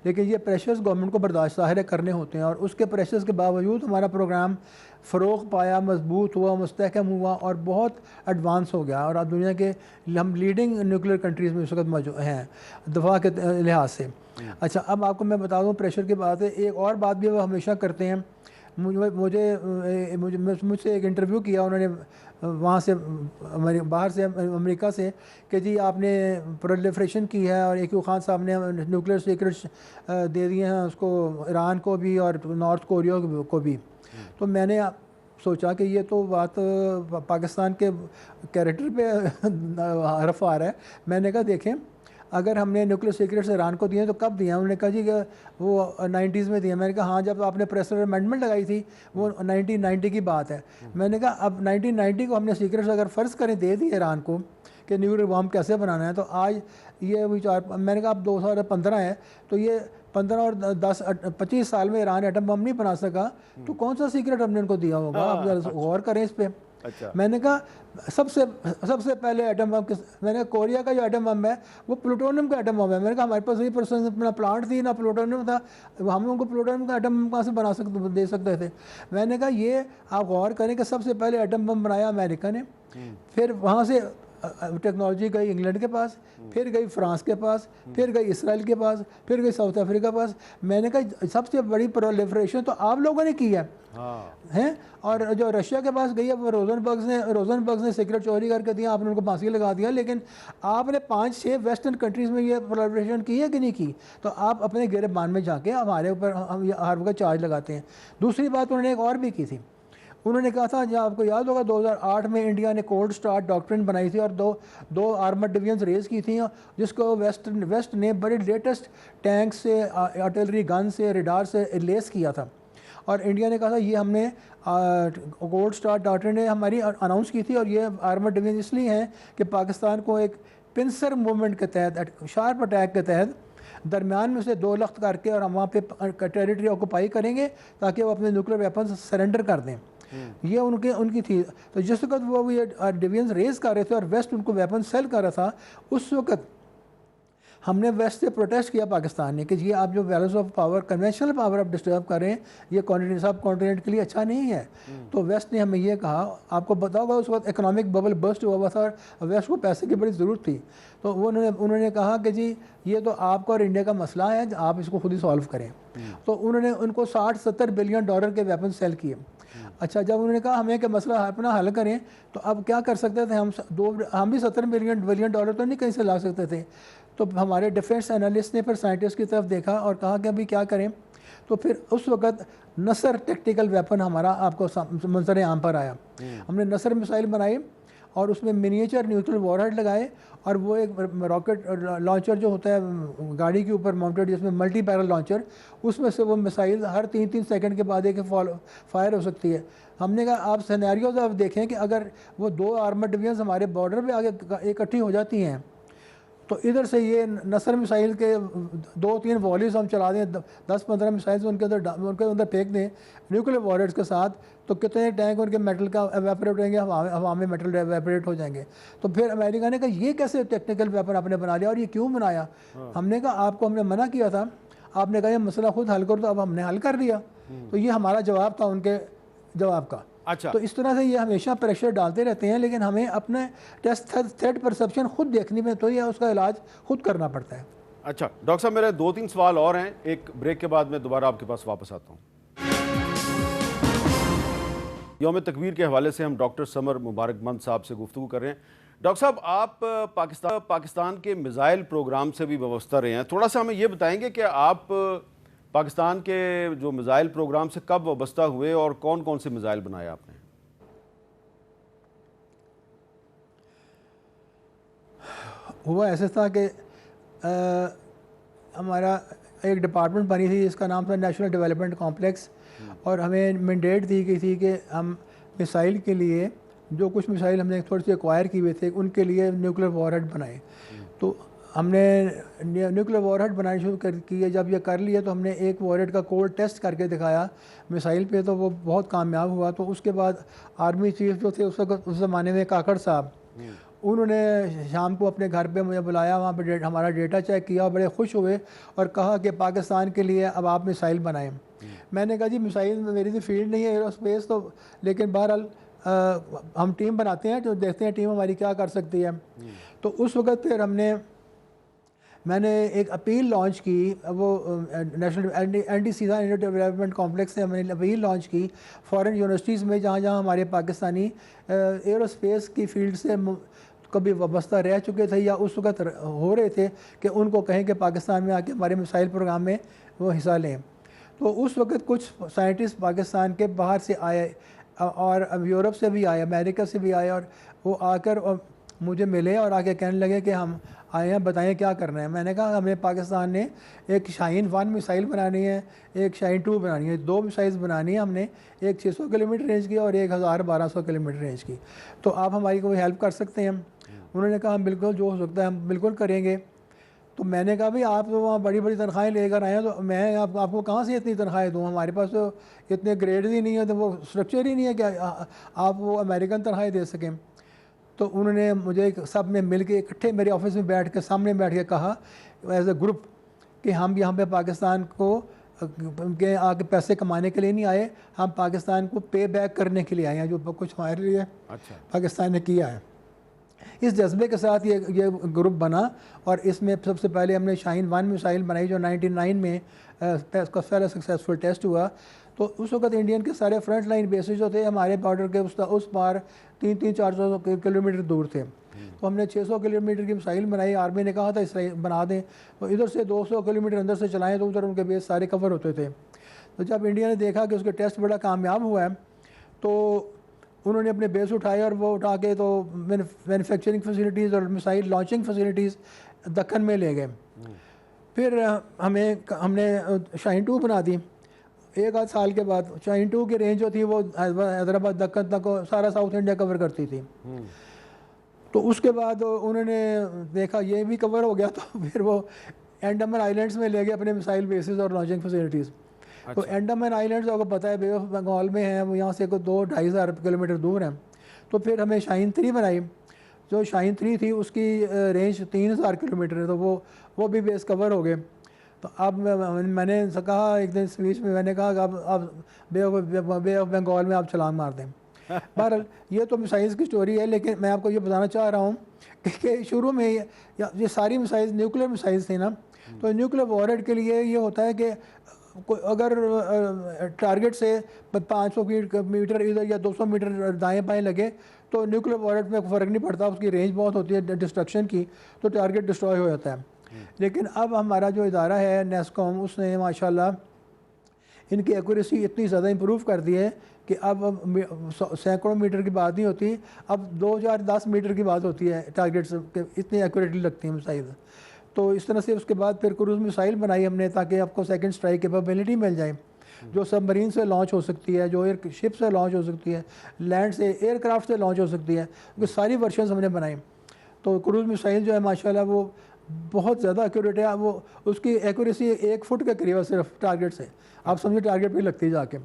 Speaker 2: लेकिन ये प्रेशर्स गवर्नमेंट को बर्दाश्त ज़ाहिर करने होते हैं, और उसके प्रेशर्स के बावजूद हमारा प्रोग्राम फ़रोग़ पाया, मजबूत हुआ, मुस्तहकम हुआ और बहुत एडवांस हो गया। और अब दुनिया के हम लीडिंग न्यूक्लियर कंट्रीज़ में इस वक्त मौजूद हैं दफ़ा के लिहाज से। अच्छा, अब आपको मैं बता दूँ प्रेशर की बात है। एक और बात भी वो हमेशा करते हैं। मुझसे एक इंटरव्यू किया उन्होंने वहाँ से बाहर से अमेरिका से कि जी आपने प्रोलिफरेशन की है, और AQ खान साहब ने न्यूक्लियर सीक्रेट्स दे दिए हैं उसको, ईरान को भी और नॉर्थ कोरिया को भी। तो मैंने सोचा कि ये तो बात पाकिस्तान के कैरेक्टर पे हरफ आ रहा है। मैंने कहा देखें, अगर हमने न्यूक्लियर सीक्रेट्स ईरान को दिए तो कब दिए? उन्होंने कहा जी वो 90s में दिए। मैंने कहा हाँ, जब आपने प्रेशर अमेंडमेंट लगाई थी वो 1990 की बात है। मैंने कहा अब 1990 को हमने सीक्रेट्स अगर फ़र्ज़ करें दे दिए ईरान को कि न्यूक्लियर बॉम्ब कैसे बनाना है, तो आज ये विचार, मैंने कहा अब 2015 है, तो ये 15 और 10-25 साल में ईरान एटम बम नहीं बना सका, तो कौन सा सीक्रेट हमने उनको दिया होगा? आप जरा गौर करें इस पर।
Speaker 1: अच्छा।
Speaker 2: मैंने कहा सबसे पहले एटम बम मैंने कहा कोरिया का जो एटम बम है वो प्लूटोनियम का एटम बम है। मैंने कहा हमारे पास 3% अपना प्लांट थी ना प्लूटोनियम था, हम उनको प्लूटोनियम का एटम बम कहाँ से बना सकते दे सकते थे। मैंने कहा ये आप गौर करें कि सबसे पहले एटम बम बनाया अमेरिका ने, फिर वहाँ से टेक्नोलॉजी गई इंग्लैंड के पास, फिर गई फ्रांस के पास, फिर गई इसराइल के पास, फिर गई साउथ अफ्रीका के पास। मैंने कहा सबसे बड़ी प्रोलिफरेशन तो आप लोगों ने की है। हैं, और जो रशिया के पास गई है वो रोजनबर्ग्स ने सीक्रेट चोरी करके दिया, आपने उनको फांसी लगा दिया। लेकिन आपने 5-6 वेस्टर्न कंट्रीज़ में ये प्रोलिफरेशन की है कि नहीं की? तो आप अपने गिरबान में जाके हमारे ऊपर हम हर वक्त चार्ज लगाते हैं। दूसरी बात उन्होंने एक और भी की थी। उन्होंने कहा था, जब आपको याद होगा 2008 में इंडिया ने कोल्ड स्टार्ट डॉक्ट्रिन बनाई थी और दो आर्मर्ड डिवीजन रेज की थी, जिसको वेस्ट ने बड़े लेटेस्ट टैंक से, आर्टिलरी गन से, रडार से लेस किया था। और इंडिया ने कहा था ये हमने कोल्ड स्टार्ट डॉक्ट्रिन ने हमारी अनाउंस की थी, और ये आर्मर्ड डिवीजन इसलिए हैं कि पाकिस्तान को एक पिंसर मूवमेंट के तहत, शार्प अटैक के तहत दरमियान में से 2 लख्त करके और हम वहाँ पे टेरिटरी ऑक्यूपाई करेंगे ताकि वो अपने न्यूक्लियर वेपन सरेंडर कर दें। ये उनकी थी। तो जिस वक्त वो ये डिवीजन रेज कर रहे थे और वेस्ट उनको वेपन सेल कर रहा था, उस वक्त हमने वेस्ट से प्रोटेस्ट किया पाकिस्तान ने कि ये आप जो balance of power, conventional power आप डिस्टर्ब कर रहे हैं, ये सब कॉन्टिनेंट के लिए अच्छा नहीं है। तो वेस्ट ने हमें ये कहा, आपको बताओगा उस वक्त इकोनॉमिक बबल बर्स्ट हुआ था और वेस्ट को पैसे की बड़ी ज़रूरत थी। तो वो उन्होंने कहा कि जी ये तो आपका और इंडिया का मसला है, आप इसको खुद ही सॉल्व करें। तो उन्होंने उनको $60-70 बिलियन के वेपन सेल किए। अच्छा, जब उन्होंने कहा हमें कि मसला अपना हल करें, तो अब क्या कर सकते थे? हम भी $70 बिलियन तो नहीं कहीं से ला सकते थे। तो हमारे डिफेंस एनालिस्ट ने फिर साइंटिस्ट की तरफ देखा और कहा कि अभी क्या करें। तो फिर उस वक्त नसर टैक्टिकल वेपन हमारा आपको मंजर आम पर आया। हमने नसर मिसाइल बनाई और उसमें मिनिएचर न्यूक्लियर वॉरहेड लगाए, और वो एक रॉकेट लॉन्चर जो होता है गाड़ी के ऊपर माउंटेड, जिसमें मल्टी बैरल लॉन्चर, उसमें से वो मिसाइल हर 3-3 सेकंड के बाद एक फायर हो सकती है। हमने कहा आप सिनेरियोज आप देखें कि अगर वो 2 आर्मर्ड डिवीजन हमारे बॉर्डर पे आगे इकट्ठी हो जाती हैं, तो इधर से ये नसर मिसाइल के 2-3 वॉलीज हम चला दें, 10-15 मिसाइल उनके अंदर फेंक दें न्यूक्लियर वॉरहेड्स के साथ, तो कितने टैंक उनके मेटल का एवेपोरेट होंगे, हवा में मेटल एवेपोरेट हो जाएंगे। तो फिर अमेरिका ने कहा ये कैसे टेक्निकल वेपन आपने बना लिया और ये क्यों बनाया? हमने कहा आपको हमने मना किया था, आपने कहा ये मसला खुद हल करो, तो अब हमने हल कर लिया। तो ये हमारा जवाब था उनके जवाब का।
Speaker 1: अच्छा।
Speaker 2: तो इस तरह से ये हमेशा प्रेशर डालते रहते हैं, लेकिन हमें अपने टेस्ट थ्रेट परसेप्शन खुद देखनी में तो ये उसका इलाज खुद करना पड़ता है।
Speaker 1: अच्छा डॉक्टर साहब, मेरे 2-3 सवाल और हैं, एक ब्रेक के बाद मैं दोबारा आपके पास वापस आता हूँ। यौम तकबीर के हवाले से हम डॉक्टर समर मुबारकमंद साहब से गुफ्तगू कर रहे हैं। डॉक्टर साहब, आप पाकिस्तान के मिसाइल प्रोग्राम से भी वाबस्ता रहे हैं, थोड़ा सा हमें ये बताएंगे कि आप पाकिस्तान के जो मिसाइल प्रोग्राम से कब वाबस्ता हुए और कौन कौन से मिसाइल बनाए आपने?
Speaker 2: हुआ ऐसा था कि हमारा एक डिपार्टमेंट बनी थी जिसका नाम था नेशनल डेवलपमेंट कॉम्प्लेक्स, और हमें मैंडेट दी गई थी कि हम मिसाइल के लिए जो कुछ मिसाइल हमने थोड़े से एक्वायर किए हुए थे उनके लिए न्यूक्लियर वॉरहेड बनाए। तो हमने न्यूक्लियर वॉरहेड बनानी शुरू कर की है। जब ये कर लिया तो हमने एक वॉरहेड का कोल्ड टेस्ट करके दिखाया मिसाइल पे, तो वो बहुत कामयाब हुआ। तो उसके बाद आर्मी चीफ जो थे उस वक्त उस ज़माने में काकड़ साहब, उन्होंने शाम को अपने घर पे मुझे बुलाया, वहाँ पे हमारा डेटा चेक किया, बड़े खुश हुए और कहा कि पाकिस्तान के लिए अब आप मिसाइल बनाएं। मैंने कहा जी मिसाइल में मेरी तो फील्ड नहीं है एरोस्पेस, तो लेकिन बहरहाल हम टीम बनाते हैं तो देखते हैं टीम हमारी क्या कर सकती है। तो उस वक्त फिर मैंने एक अपील लॉन्च की, वो नेशनल एंटी सीधा डेवलपमेंट कॉम्प्लेक्स से हमने अपील लॉन्च की फॉरेन यूनिवर्सिटीज़ में जहाँ जहाँ हमारे पाकिस्तानी एरोस्पेस की फील्ड से कभी वाबस्ता रह चुके थे या उस वक्त हो रहे थे कि उनको कहें कि पाकिस्तान में आके हमारे मिसाइल प्रोग्राम में वो हिस्सा लें। तो उस वक्त कुछ साइंटिस्ट पाकिस्तान के बाहर से आए और अब यूरोप से भी आए, अमेरिका से भी आए, और वो आकर और मुझे मिले और आके कहने लगे कि हम आए हैं, बताएं क्या करना है। मैंने कहा हमें पाकिस्तान ने एक शाहीन 1 मिसाइल बनानी है, एक शाहीन 2 बनानी है, 2 मिसाइल्स बनानी है हमने, एक 600 किलोमीटर रेंज की और एक 1200 किलोमीटर रेंज की। तो आप हमारी कोई हेल्प कर सकते हैं? उन्होंने कहा हम बिल्कुल, जो हो सकता है हम बिल्कुल करेंगे। तो मैंने कहा भाई आप तो वहाँ बड़ी बड़ी तनख्वाहें लेकर आए हैं, तो मैं आपको कहाँ से इतनी तनख्वाहें दूँ? हमारे पास तो इतने ग्रेड ही नहीं है, तो वो स्ट्रक्चर ही नहीं है कि आप वो अमेरिकन तनख्वाहें दे सकें। तो उन्होंने मुझे सब में मिल के इकट्ठे मेरे ऑफिस में बैठ के सामने बैठ के कहा एज ए ग्रुप कि हम यहाँ पे पाकिस्तान को उनके आके पैसे कमाने के लिए नहीं आए, हम पाकिस्तान को पे बैक करने के लिए आए हैं जो कुछ हमारे लिए
Speaker 1: अच्छा
Speaker 2: पाकिस्तान ने किया है। इस जज्बे के साथ ये ग्रुप बना और इसमें सबसे पहले हमने शाहीन 1 मिसाइल बनाई जो 99 में उसका पहला सक्सेसफुल टेस्ट हुआ। तो उस वक्त इंडियन के सारे फ्रंट लाइन बेसिस जो थे हमारे बॉर्डर के उस पार 300-400 किलोमीटर दूर थे। तो हमने 600 किलोमीटर की मिसाइल बनाई। आर्मी ने कहा था इसराइल बना दें, तो इधर से 200 किलोमीटर अंदर से चलाएं तो उधर उनके बेस सारे कवर होते थे। तो जब इंडिया ने देखा कि उसके टेस्ट बड़ा कामयाब हुआ है तो उन्होंने अपने बेस उठाए और वो उठा के तो मैन्युफैक्चरिंग फैसिलिटीज़ और मिसाइल लॉन्चिंग फैसिलिटीज़ दक्कन में ले गए। फिर हमने शाहीन 2 बना दी। एक आध साल के बाद शाहीन 2 की रेंज जो थी वो हैदराबाद दक्कन तक सारा साउथ इंडिया कवर करती थी। तो उसके बाद उन्होंने देखा ये भी कवर हो गया, तो फिर वो अंडमान आइलैंड्स में ले गए अपने मिसाइल बेसिस और लॉन्चिंग फैसिलिटीज़। तो अंडमान आइलैंड्स आपको पता है बे ऑफ बंगाल में है, वो यहाँ से कोई 2-2.5 हज़ार किलोमीटर दूर है। तो फिर हमें शाहीन 3 बनाई। जो शाहीन 3 थी उसकी रेंज 3000 किलोमीटर है, तो वो भी बेस कवर हो गए। तो अब मैंने कहा एक दिन स्पीच में मैंने कहा कि अब बे ऑफ बंगाल में आप छलांग मार दें। बहरहाल ये तो मिसाइल्स की स्टोरी है, लेकिन मैं आपको ये बताना चाह रहा हूँ कि शुरू में ये सारी मिसाइल्स न्यूक्लियर मिसाइल्स थी ना, तो न्यूक्लियर वॉरहेड के लिए ये होता है कि अगर टारगेट से 500 मीटर इधर या 200 मीटर दाएं बाएं लगे तो न्यूक्लियर वॉरहेड में फ़र्क नहीं पड़ता, उसकी रेंज बहुत होती है डिस्ट्रक्शन की, तो टारगेट डिस्ट्रॉय हो जाता है। लेकिन अब हमारा जो इदारा है नेस्कॉम, उसने माशाल्लाह इनकी एक्यूरेसी इतनी ज़्यादा इंप्रूव कर दी है कि अब सैकड़ों मीटर की बात नहीं होती, अब 2010 मीटर की बात होती है टारगेट्स के, इतनी एक्यूरेटली लगती है मिसाइल। तो इस तरह से उसके बाद फिर क्रूज़ मिसाइल बनाई हमने ताकि आपको सेकंड स्ट्राइक कैपेबिलिटी मिल जाए, जो सबमरीन से लॉन्च हो सकती है, जो एयर शिप से लॉन्च हो सकती है, लैंड से एयरक्राफ्ट से लॉन्च हो सकती है, वो सारी वर्जन्स हमने बनाई। तो क्रूज़ मिसाइल जो है माशाल्लाह वो बहुत ज़्यादा एक्यूरेट है। वो उसकी एक्यूरेसी 1 फुट के करीब है सिर्फ टारगेट से, आप समझिए टारगेट पे लगती है जाके।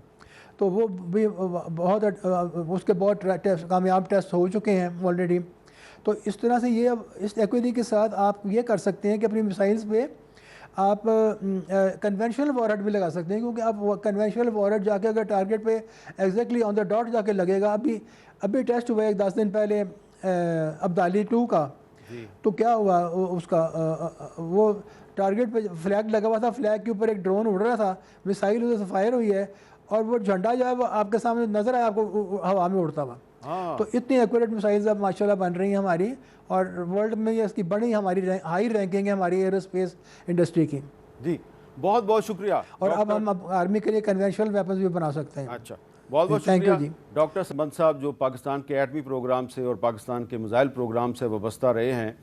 Speaker 2: तो वो भी बहुत उसके बहुत कामयाब टेस्ट हो चुके हैं ऑलरेडी। तो इस तरह से ये अब इस एक्यूरेसी के साथ आप ये कर सकते हैं कि अपनी मिसाइल्स पे आप कन्वेंशनल वॉरहेड भी लगा सकते हैं, क्योंकि आप कन्वेंशनल वॉरहेड जाके अगर टारगेट पे एग्जैक्टली ऑन द डॉट जाके लगेगा, अभी टेस्ट हुआ एक 10 दिन पहले अब्दाली 2 का, तो क्या हुआ उसका वो टारगेट पे फ्लैग लगा हुआ था, फ्लैग के ऊपर एक ड्रोन उड़ रहा था, मिसाइल उधर से फायर हुई है और वो झंडा जो है वो आपके सामने नजर आया आपको हवा में उड़ता हुआ। तो इतनी एक्यूरेट मिसाइल्स अब माशाल्लाह बन रही हैं हमारी, और वर्ल्ड में ये इसकी बड़ी हमारी हाई रैंकिंग है हमारी एरोस्पेस इंडस्ट्री की।
Speaker 1: जी, बहुत बहुत शुक्रिया।
Speaker 2: और अब हम आर्मी के लिए कन्वेंशनल वेपन्स भी बना सकते हैं।
Speaker 1: अच्छा, बहुत बहुत
Speaker 2: थैंक यू
Speaker 1: शुक्रिया डॉक्टर समद साहब, जो पाकिस्तान के एटमी प्रोग्राम से और पाकिस्तान के मिसाइल प्रोग्राम से वाबस्ता रहे हैं।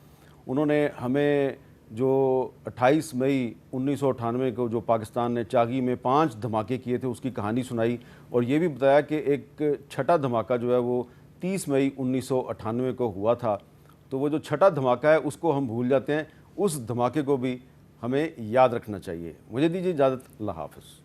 Speaker 1: उन्होंने हमें जो 28 मई 1998 को जो पाकिस्तान ने चागी में 5 धमाके किए थे उसकी कहानी सुनाई, और ये भी बताया कि एक छठा धमाका जो है वो 30 मई 1998 को हुआ था। तो वो जो छठा धमाका है उसको हम भूल जाते हैं, उस धमाके को भी हमें याद रखना चाहिए। मुझे दीजिए इजाज़त, अल्लाह हाफ़िज़।